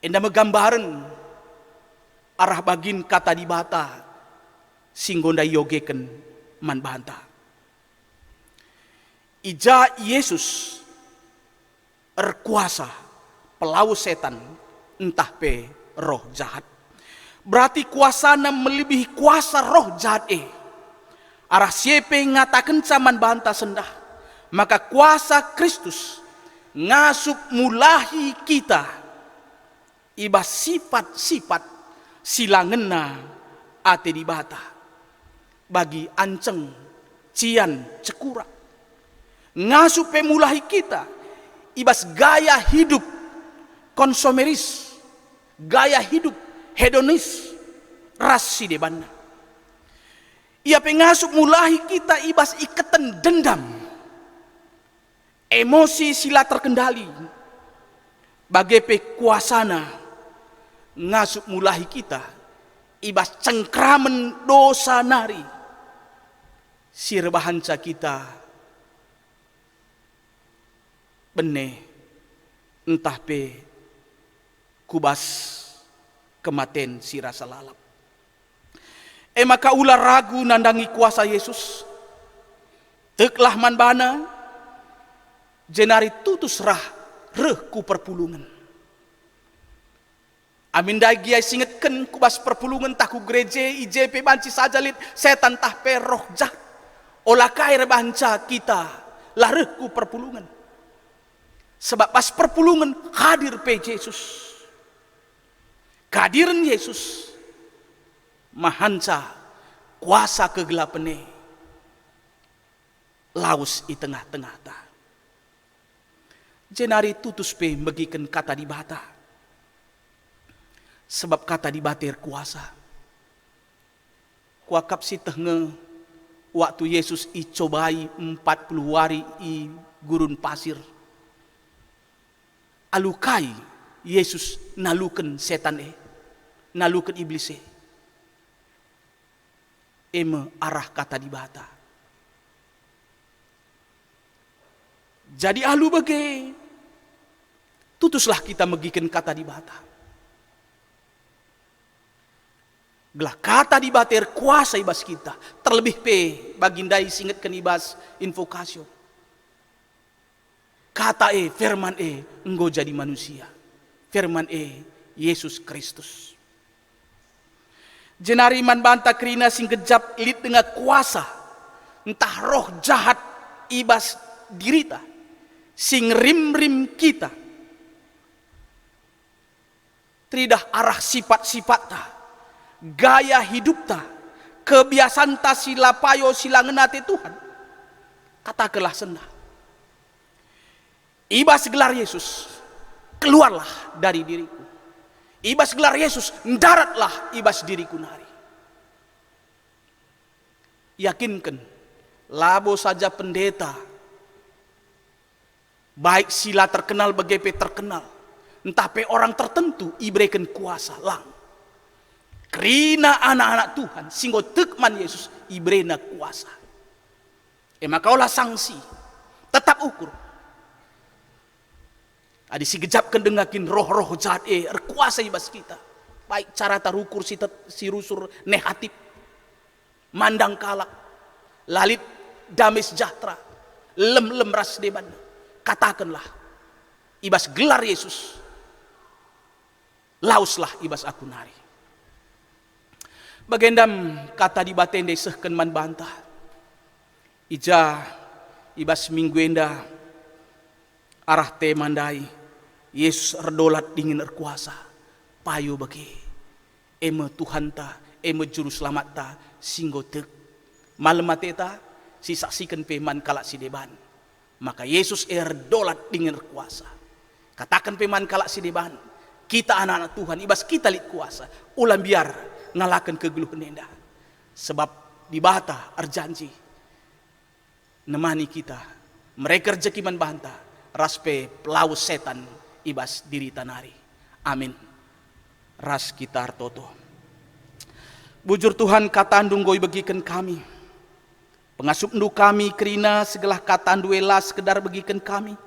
[SPEAKER 5] Enda menggambaran arah bagin kata di bata singgonda yogeken man banta. Ija Yesus erkuasa pelaus setan entah pe roh jahat. Berarti kuasana melebihi kuasa roh jahat Arah siepe ngatakan caman banta sendah. Maka kuasa Kristus ngasup mulahi kita ibas sifat-sifat silangena ate di bata bagi anceng cian cekura ngasup pemulahi kita ibas gaya hidup konsumeris, gaya hidup hedonis rasi debanna. Ia pengasup mulahi kita ibas ikatan dendam, emosi sila terkendali bagai pekuasana ngasup mulahi kita ibas cengkramen dosa nari sirbahanca kita bene entah pe kubas kematen si rasa lalap. Maka ular ragu nandangi kuasa Yesus teklah manbana jenari tutus rehku perpulungan. Amin dagi ay singetken kubas perpulungan taku gereje IJP banci saja lit setan tah pe roh jahat olah kai rebanca kita larehku perpulungan. Sebab pas perpulungan hadir pe Yesus. Kehadiran Yesus mahanca kuasa kegelapane laus di tengah-tengah ta. Jenari tutus pe bagikan kata di bata. Sebab kata di batir kuasa. Kuakap si tenge waktu Yesus icobai 40 hari i gurun pasir. Alukai Yesus nalukan setan nalukan iblis ema arah kata di bata. Jadi alu bagi tutuslah kita megikan kata di bata. Gelah kata di bata kuasa ibas kita. Terlebih bagindai singatkan ibas invokasio. Kata firman engkau jadi manusia. Firman Yesus Kristus. Jenari man banta krina sing kejap lit dengan kuasa. Entah roh jahat ibas dirita. Sing rim kita. Tridah arah sifat-sifat ta. Gaya hidup ta. Kebiasaan ta sila payo sila ngenate Tuhan. Katakanlah sendah. Ibas gelar Yesus, keluarlah dari diriku. Ibas gelar Yesus, daratlah ibas diriku nari. Yakinkan, labo saja pendeta, baik sila terkenal begepe terkenal, entah pe orang tertentu iberikan kuasa lang. Kerina anak-anak Tuhan, singgo tekman Yesus ibrena kuasa. Maka olah sanksi, tetap ukur. Adi si gejapkan dengakin roh-roh jahat kuasa ibas kita. Baik cara tarukur si rusur negatif, mandang kalak, lalit damai sejahtera, lem ras deban. Katakanlah, ibas gelar Yesus, lauslah ibas aku nari. Bagendam kata di batende sehken man bantah. Ija ibas minggu enda arah te mandai. Yesus erdolat dingin erkuasa. Payo bagi. Eme Tuhan ta, eme juru selamat ta, singgo tek. Malam mati ta, si saksikan peman kalak si deban. Maka Yesus erdolat dingin erkuasa. Katakan peman kalak si deban. Kita anak-anak Tuhan, ibas kita lit kuasa. Ulang biar ngalakan kegeluhan nenda. Sebab di bata arjanji. Nemani kita. Mereka rezeki man banta. Raspe pelaus setan ibas diri tanari. Amin. Ras kita artoto. Bujur Tuhan katandung goi bagikan kami. Pengasup ndu kami kerina segelah katandu elas sekedar bagikan kami.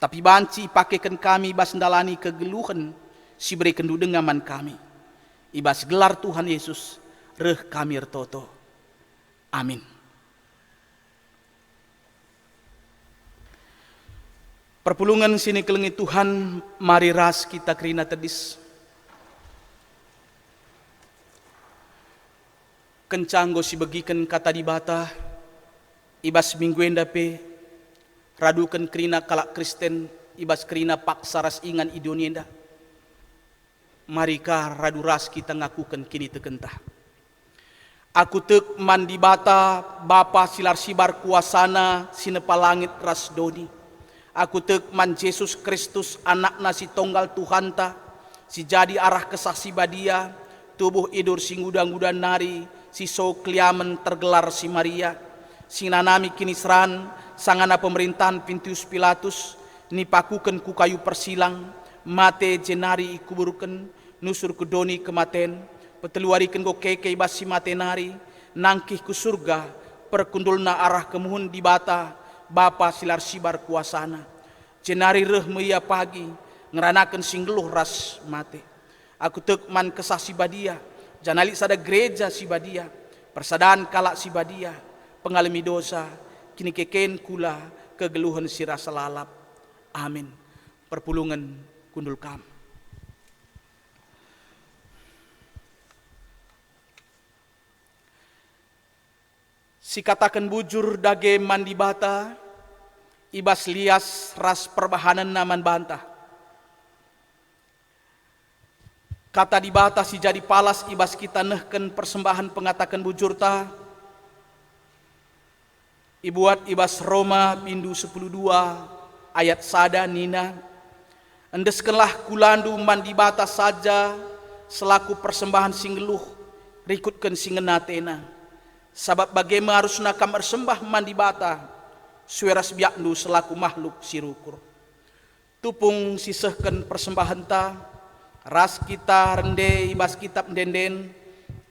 [SPEAKER 5] Tapi banci pakaikan kami ibas ndalani kegeluhan si berikan du dengaman kami. Ibas gelar Tuhan Yesus reh kami artoto. Amin. Perpulungan sini kelengi Tuhan, mari ras kita kerina tedis. Kencanggo si bagikan kata di bata, ibas minggu endape, radukan kerina kalak Kristen, ibas kerina paksa ras ingan idonienda. Mari ka radu ras kita ngakukan kini tekentah. Aku tek mandi bata, Bapa silar sibar kuasana, sinepa langit ras doni. Aku tekman Yesus Kristus anak nasi tonggal Tuhan ta, si jadi arah kesaksi badia, tubuh idur si ngudang-ngudang nari, si so kliamen tergelar si Maria, si nanami kini seran, sangana pemerintahan Pintius Pilatus, nipakuken ku kayu persilang, mate jenari ikuburuken, nusur ke doni kematen, peteluariken go keke ibas si mate nari, nangkih ku surga, perkundulna arah kemuhun di bata, Bapa silar sibar kuasana. Jenari reh meia pagi. Ngeranakan singgeluh ras mate. Aku tekman kesah si badia. Janalik sada gereja si badia. Persadaan kalak si badia. Pengalami dosa. Kini keken kula kegeluhan si rasa lalap. Amin. Perpulungan kundul kam. Si katakan bujur dage mandi bata, ibas lias ras perbahanan naman bantah. Kata di bata si jadi palas ibas kita nehken persembahan pengatakan bujur ta. Ibuat ibas Roma pindu 12 ayat sada nina. Endeskenlah kulandu mandi bata saja selaku persembahan singgeluh rikutkan singenatena. Sabab bagaimana harusna kam bersembah mandi bata sueras biaknu selaku makhluk sirukur. Tupung sisehken persembahan ta ras kita rende ibas kitab denden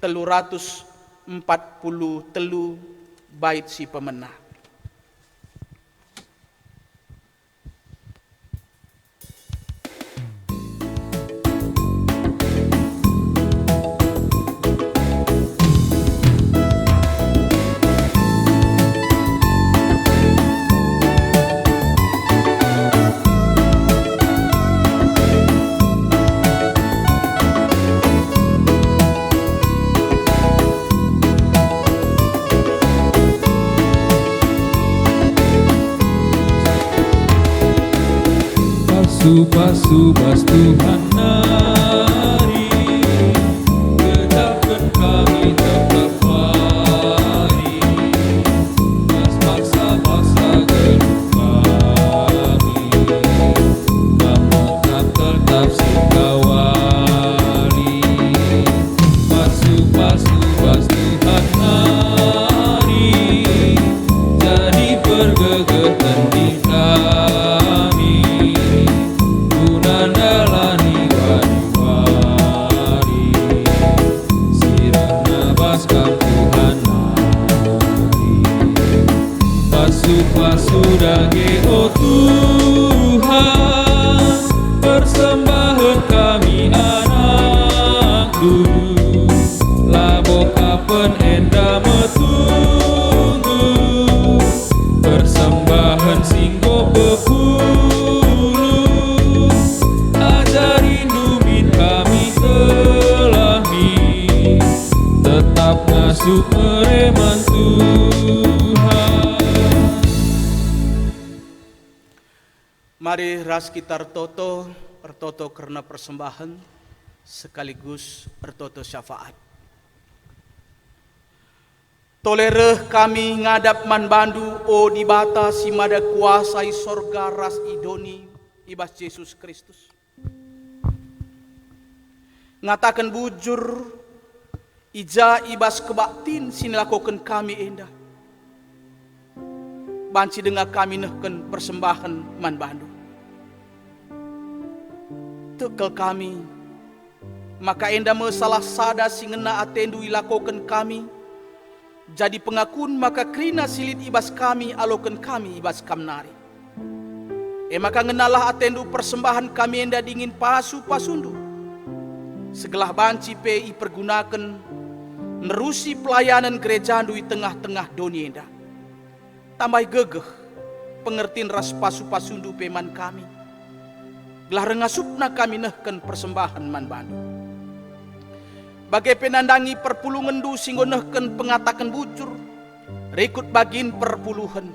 [SPEAKER 5] 343 bait si pemenang.
[SPEAKER 2] Pasu-pasu Tuhan nari, gedapkan kami tetap lari, gas paksa-paksa gedung kami, kamu tetap sikawali. Pasu-pasu Tuhan nari, jadi pergegatan di kami. Nandalani wari-wari, sirana baskam Tuhan nari. Pasu-pasu dage oh Tuhan, persembahan kami anakku, labo kapan enda metunggu, persembahan singgo bepulu. Tetap ngasuh mereman Tuhan.
[SPEAKER 5] Mari ras kita ertoto karena persembahan sekaligus ertoto syafaat. Tolereh kami ngadap manbandu o di bata si mada kuasai sorga ras idoni ibas Yesus Kristus. Ngatakan bujur ija ibas kebaktin sinilakokan kami endah. Banci dengar kami nehken persembahan manbandu. Tekel kami maka endah mesalah sada singena atendu ilakokan kami. Jadi pengakun maka krina silit ibas kami alokan kami ibas kamnari. Maka ngenalah atendu persembahan kami endah dingin pasu-pasundu. Segelah banci pe pergunakan nerusi pelayanan gereja di tengah-tengah dunia endah. Tambah gegeh pengertian ras pasu-pasundu peman kami. Gelah rengasupna kami nehken persembahan manbandu. Bagai penandangi perpulungan du singgo nehken pengatakan bujur. Rekut bagin perpuluhan.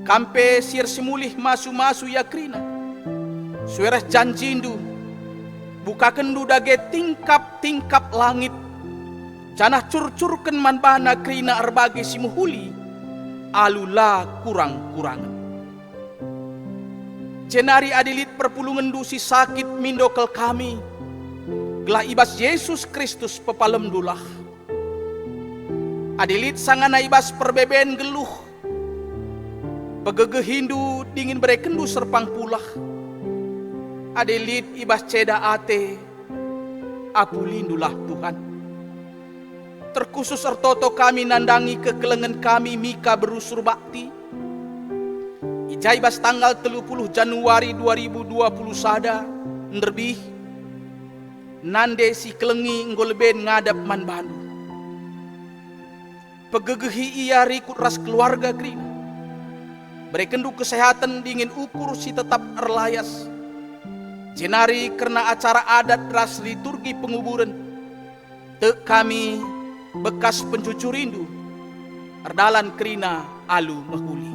[SPEAKER 5] Kampe sir semulih masu-masu yakrina. Sueres janjindu. Bukakan du dage tingkap-tingkap langit. Canah curcurkan manbana krina erbagi simuhuli. Alula kurang-kurangan. Jenari adilit perpulungan dusi sakit mindokel kami. Gelah ibas Yesus Kristus pepalem dulah. Adilit sangana ibas perbeben geluh. Pegege Hindu dingin berekendu serpang pulah. Adilit ibas ceda ate. Apulindulah Tuhan. Terkhusus ertoto kami nandangi kekelengan kami mika berusur bakti. Ijaibas tanggal 30 Januari 2020 sada nerbih nande si kelengi nggolben ngadap manbandu. Pegegehi ia rikut ras keluarga green. Berekendu kesehatan dingin ukur si tetap erlayas. Jenari karena acara adat ras liturgi penguburan. Tek kami bekas pencucu rindu. Erdalan krina alu mehuli.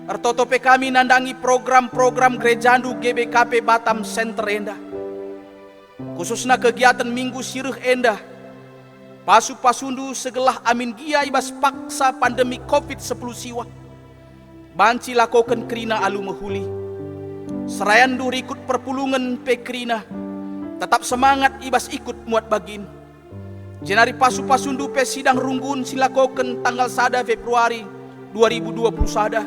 [SPEAKER 5] Ertotope kami nandangi program-program gerejandu GBKP Batam Center endah. Khususnya kegiatan minggu sirih endah. Pasu-pasundu segelah amin gia ibas paksa pandemi COVID-10 siwa. Banci lakokan krina alu mehuli. Serayandu rikut perpulungan pe krina. Tetap semangat ibas ikut muat bagin. Jenari pasu-pasundu pe sidang runggun silakoken tanggal 1 Februari 2020 sada.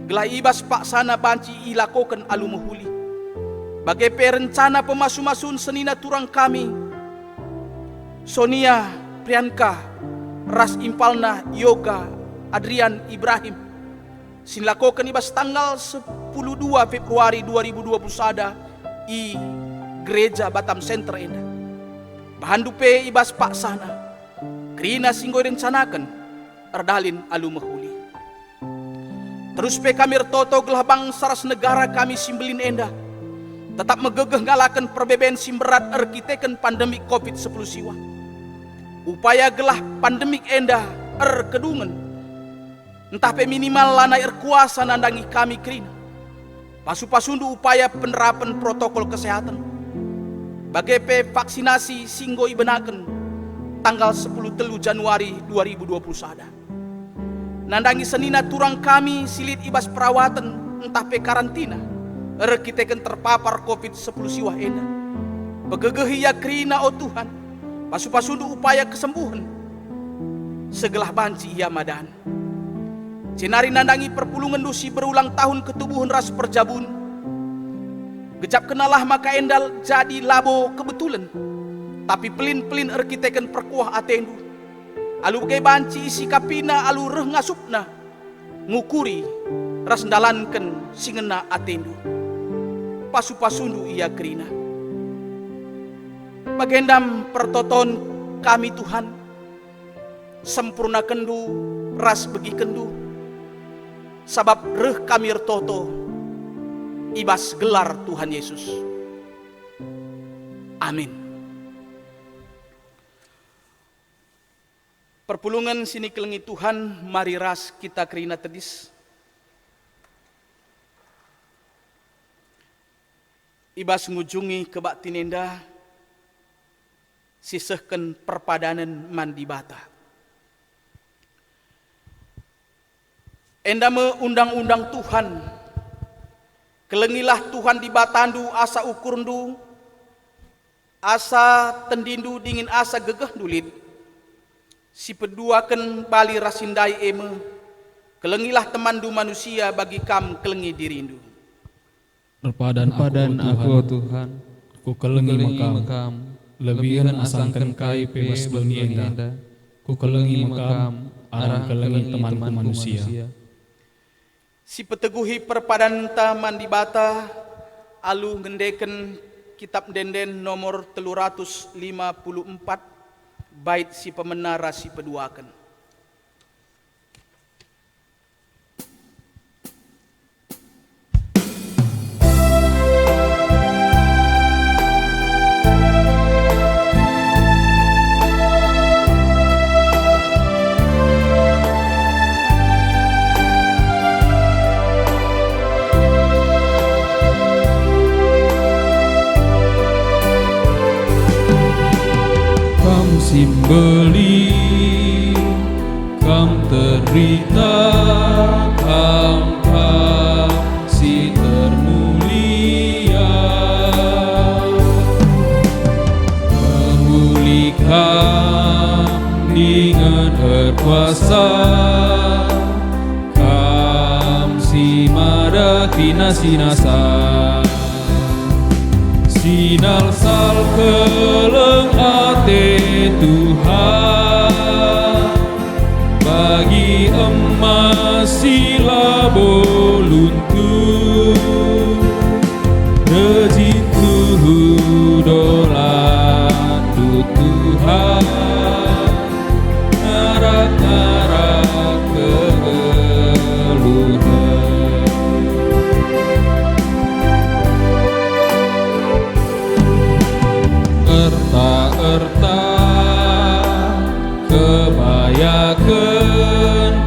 [SPEAKER 5] Gelah ibas paksana banci ilakoken alu mahuli. Bagai perencana pemasu-masun senina turang kami, Sonia, Priyanka, Ras Impalna, Yoga, Adrian, Ibrahim, silakoken ibas tanggal 12 Februari 2020 sada i Gereja Batam Center enda. Bahan dupe ibas paksana, kerina singgoy rencanakan, erdalin alu mahuli. Terus pe kami ertoto gelah bangsa negara kami simbelin enda, tetap megegeh ngalakan perbeben simberat erkiteken pandemik COVID-10 siwa. Upaya gelah pandemik enda kedungen, entah pe minimal lana kuasa nandangi kami kerina. Pasu-pasundu upaya penerapan protokol kesehatan. Bagai pe vaksinasi singgo ibenaken tanggal 10 Januari 2020 sada. Nandangi senina turang kami silit ibas perawatan entah pe karantina rekiteken terpapar COVID-10 siwah enda. Begegehi ya kerina oh Tuhan, pasu-pasundu upaya kesembuhan segelah banci ia madan. Cenari nandangi perpulungan dusi berulang tahun ketubuhan ras perjabun. Gejap kenalah maka endal jadi labo kebetulan. Tapi pelin-pelin rekiteken perkuah atendu. Alu bagai banci isi kapina alu reh ngasupna. Ngukuri ras ndalanken singena atendu. Pasu-pasundu ia kerina. Bagendam pertoton kami Tuhan. Sempurna kendu ras begi kendu. Sabab reh kami ertoto ibas gelar Tuhan Yesus. Amin. Perpulungan sini kelengi Tuhan, mari ras kita kerina tedis. Ibas ngujungi kebak tinenda, sisehken perpadanan mandi bata. Enda me undang-undang Tuhan, kelengilah Tuhan di batandu asa ukurndu, asa tendindu dingin asa gegeh dulit. Si peduaken bali rasindai eme, kelengilah temandu manusia bagi kam kelengi dirindu.
[SPEAKER 1] Berpadan aku Tuhan, ku kelengi makam, lebihan asangkan kai pebas beni enda, ku kelengi makam, arang kelengi teman-teman manusia.
[SPEAKER 5] Si peteguhi perpadan taman di bata, alu ngendeken kitab denden nomor 354, bait si pemenara si peduaken.
[SPEAKER 2] Simbeli kam terita kam si termulia memulihkan dengan berkuasa kam si mada kina sinasa sinal sal keleng ate Tuhan bagi emas sila boluntu rejitu dolan du Tuhan ngarak-ngarak kegeluhan erta-erta kebayakeun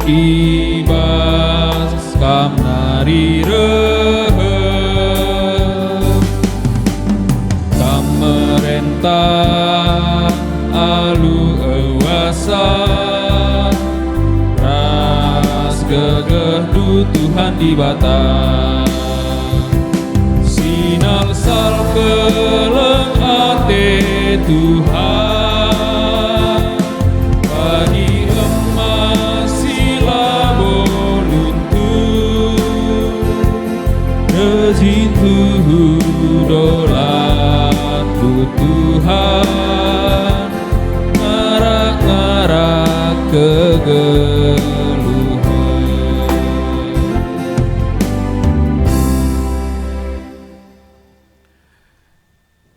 [SPEAKER 2] ibas kam nari rehem kam merentah alu ewasa ras gegeh du Tuhan di batang sinal sal keleng ate Tuhan Tuhan, ngarak-ngarak kegeluhan.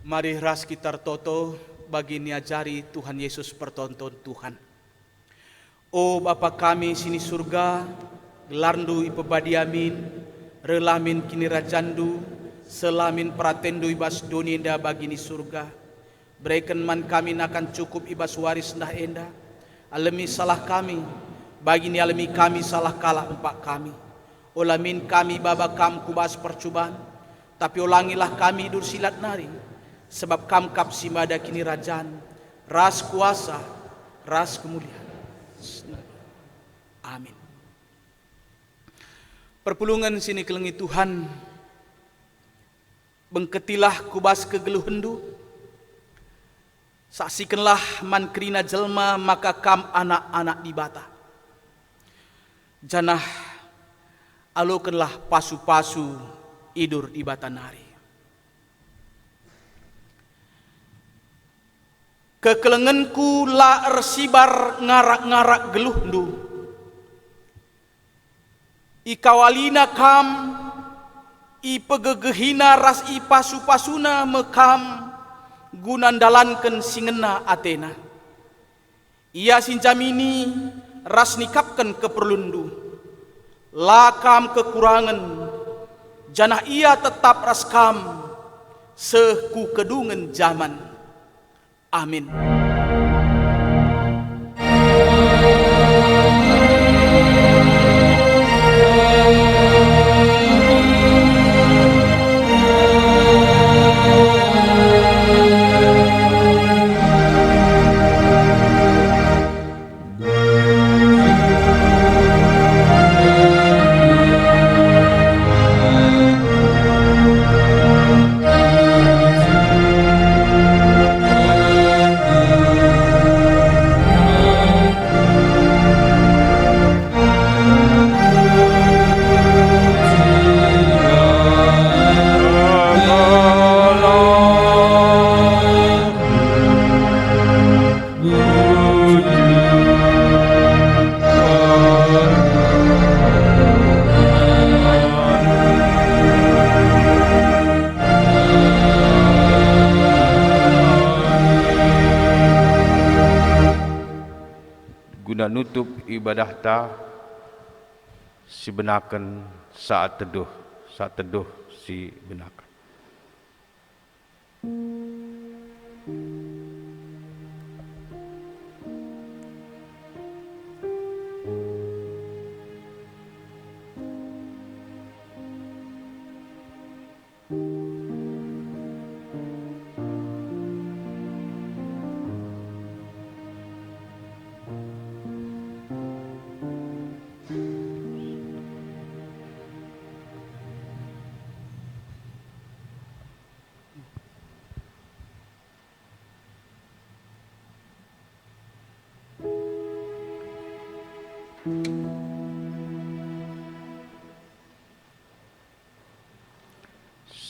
[SPEAKER 5] Mari ras kita toto bagi niajari Tuhan Yesus pertonton Tuhan. O Bapa kami sini surga, gelarndu ipebadiamin, relamin kini rajandu, selamin pratendu ibas dunia enda bagi ni surga. Berikan man kami nakan cukup ibas waris ndah enda. Alami salah kami, bagi ni alami kami salah kalah empak kami. Olamin kami baba kam kubas percubaan, tapi ulangilah kami dur silat nari. Sebab kam kap simada kini rajan, ras kuasa, ras kemuliaan. Amin. Perpulungan sini kelengi Tuhan, bengketilah kubas kegeluhendu, saksikanlah man kerina jelma maka kam anak-anak di bata. Janah alukanlah pasu-pasu idur di bata nari. Kekelenganku la ersibar ngarak-ngarak geluhndu. Ikawalina kam, ipegegehina ras ipasu-pasuna mekam, gunandalanken singena Athena. Ia sinjamini ras nikapkan keperlundu. Lakam kekurangan, janah ia tetap ras kam, seku kedungan zaman. Amin.
[SPEAKER 3] nutup ibadah ta sibenakan saat teduh si benakan.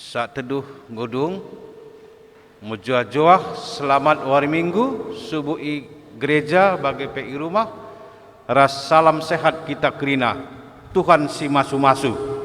[SPEAKER 3] Saat teduh godung mujuah-juah selamat hari Minggu subuh i gereja bagi PI rumah ras salam sehat kita kerina Tuhan si masu-masu.